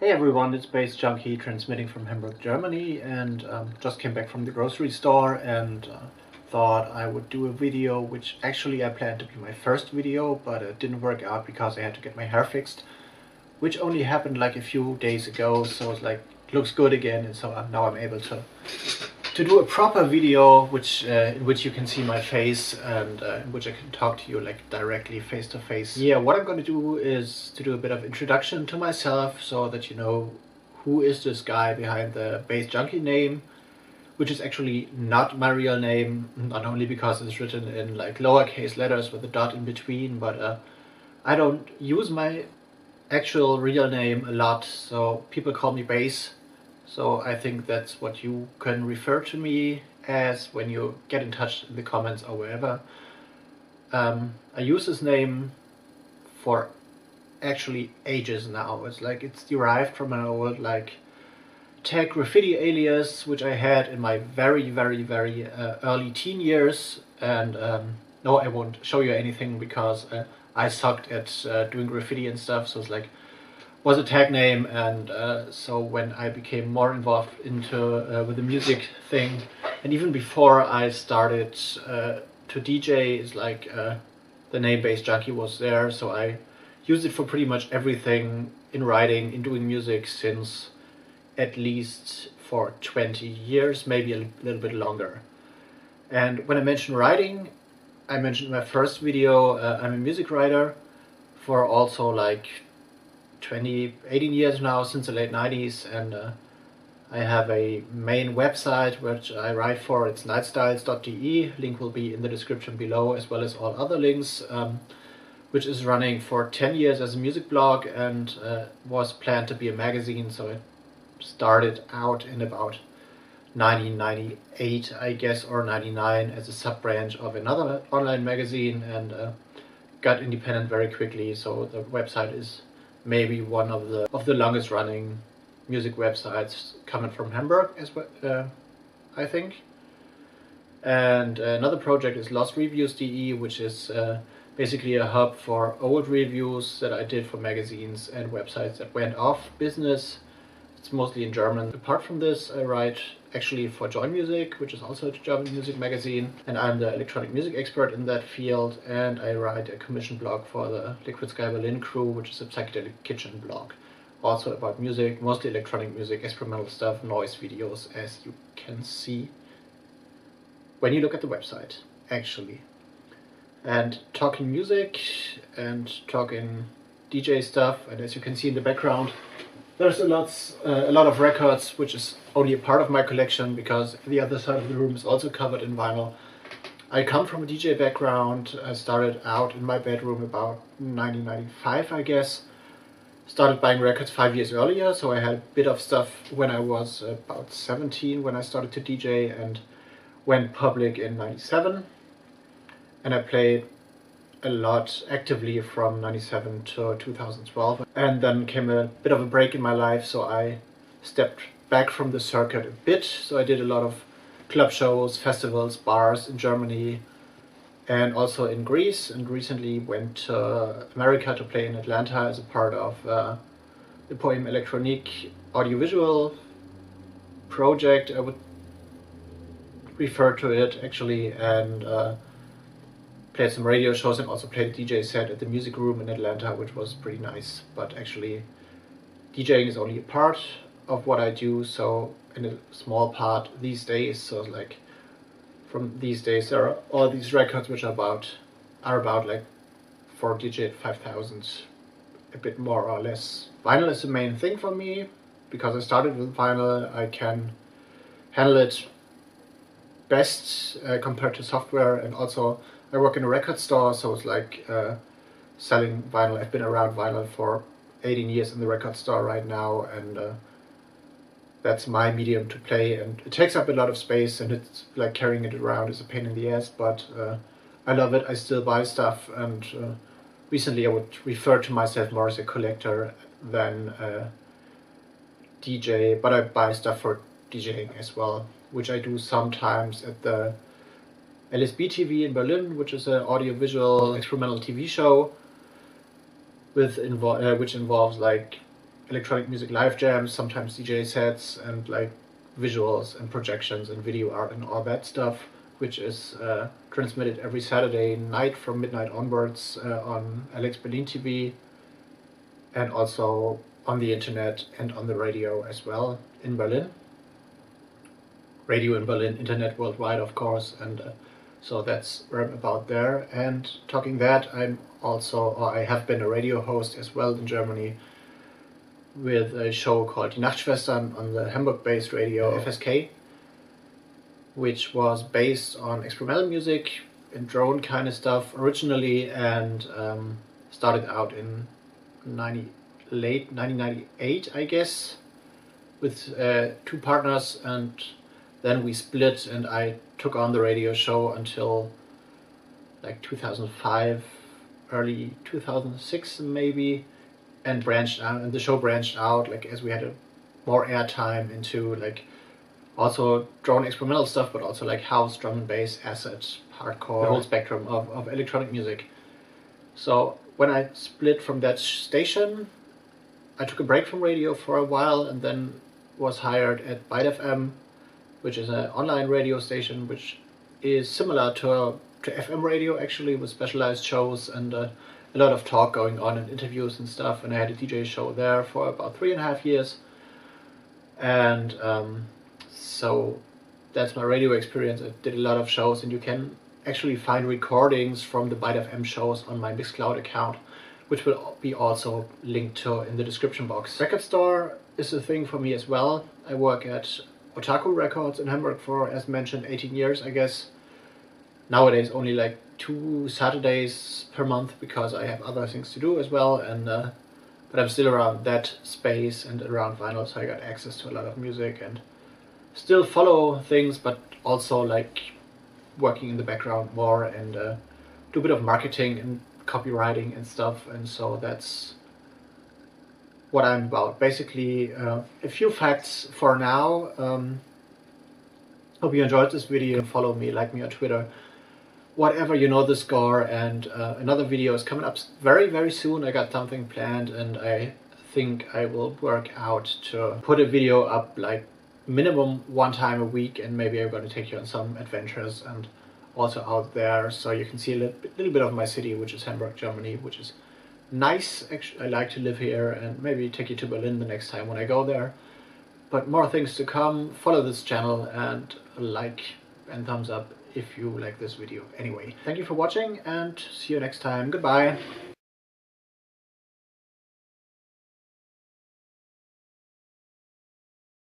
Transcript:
Hey everyone, it's baze.djunkiii transmitting from Hamburg, Germany, and just came back from the grocery store and thought I would do a video which actually I planned to be my first video, but it didn't work out because I had to get my hair fixed, which only happened like a few days ago, so it's like, it looks good again, and so now I'm able to do a proper video in which you can see my face and in which I can talk to you like directly face to face. Yeah, what I'm going to do is to do a bit of introduction to myself so that you know who is this guy behind the baze.djunkiii name, which is actually not my real name, not only because it's written in like lowercase letters with a dot in between, but I don't use my actual real name a lot, so people call me Baze. So I think that's what you can refer to me as when you get in touch in the comments or wherever. I use this name for actually ages now. It's derived from an old like tag graffiti alias which I had in my very early teen years, and no, I won't show you anything because I sucked at doing graffiti and stuff, so it's like was a tag name, and so when I became more involved into with the music thing, and even before I started to DJ, is like the name baze.djunkiii was there, so I used it for pretty much everything in writing, in doing music, since at least for 20 years, maybe a little bit longer. And when I mention writing, I mentioned in my first video, I'm a music writer for also like 18 years now, since the late 90s, and I have a main website which I write for. It's nightstyles.de, link will be in the description below, as well as all other links, which is running for 10 years as a music blog and was planned to be a magazine, so it started out in about 1998, I guess, or 99, as a sub-branch of another online magazine, and got independent very quickly, so the website is maybe one of the longest running music websites coming from Hamburg, as well, I think. And another project is lostReviews.de, which is basically a hub for old reviews that I did for magazines and websites that went off business. It's mostly in German. Apart from this, I write actually for Join Music, which is also a German music magazine, and I'm the electronic music expert in that field, and I write a commission blog for the Liquid Sky Berlin crew, which is a psychedelic kitchen blog, also about music, mostly electronic music, experimental stuff, noise videos, as you can see when you look at the website, actually. And talking music and talking DJ stuff, and as you can see in the background, there's a lot of records, which is only a part of my collection because the other side of the room is also covered in vinyl. I come from a DJ background. I started out in my bedroom about 1995, I guess. Started buying records 5 years earlier, so I had a bit of stuff when I was about 17 when I started to DJ, and went public in 97. And I played a lot actively from 97 to 2012, and then came a bit of a break in my life, so I stepped back from the circuit a bit. So I did a lot of club shows, festivals, bars in Germany and also in Greece, and recently went to America to play in Atlanta as a part of the Poem Electronique audiovisual project, I would refer to it actually, and played some radio shows and also played a DJ set at the Music Room in Atlanta, which was pretty nice. But actually, DJing is only a part of what I do, so in a small part these days. So like from these days, there are all these records which are about like 4 digit 5,000, a bit more or less. Vinyl is the main thing for me because I started with vinyl. I can handle it best compared to software, and also I work in a record store, so it's like selling vinyl. I've been around vinyl for 18 years in the record store right now, and that's my medium to play, and it takes up a lot of space, and it's like carrying it around is a pain in the ass, but I love it. I still buy stuff, and recently I would refer to myself more as a collector than a DJ, but I buy stuff for DJing as well, which I do sometimes at the LSB TV in Berlin, which is an audiovisual experimental TV show which involves like electronic music live jams, sometimes DJ sets, and like visuals and projections and video art and all that stuff, which is transmitted every Saturday night from midnight onwards on Alex Berlin TV, and also on the internet and on the radio as well in Berlin. Radio in Berlin, internet worldwide, of course, and so that's where I'm about there. And talking that, I'm also, or I have been a radio host as well in Germany with a show called Die Nachtschwestern on the Hamburg-based radio FSK, which was based on experimental music and drone kind of stuff originally, and started out in late 1998, I guess, with 2 partners, and then we split and I took on the radio show until like 2005, early 2006 maybe, and branched out, and the show branched out like as we had more airtime into like also drone experimental stuff, but also like house, drum and bass, acid, hardcore, the whole spectrum of electronic music. So when I split from that station, I took a break from radio for a while and then was hired at baze.djunkiii, which is an online radio station which is similar to FM radio actually, with specialized shows and a lot of talk going on and interviews and stuff. And I had a DJ show there for about 3.5 years, and so that's my radio experience. I did a lot of shows, and you can actually find recordings from the Byte.fm shows on my Mixcloud account, which will be also linked to in the description box. Record store is a thing for me as well. I work at Otaku Records in Hamburg for, as mentioned, 18 years, I guess. Nowadays only like 2 Saturdays per month because I have other things to do as well, and but I'm still around that space and around vinyl, so I got access to a lot of music and still follow things, but also like working in the background more and do a bit of marketing and copywriting and stuff, and so that's what I'm about. Basically, a few facts for now. Hope you enjoyed this video. Follow me, like me on Twitter, whatever, you know the score. And another video is coming up very, very soon. I got something planned, and I think I will work out to put a video up like minimum 1 time a week, and maybe I'm going to take you on some adventures and also out there, so you can see a little bit of my city, which is Hamburg, Germany, which is nice. Actually, I like to live here, and maybe take you to Berlin the next time when I go there. But more things to come. Follow this channel and like and thumbs up if you like this video. Anyway, thank you for watching and see you next time. Goodbye.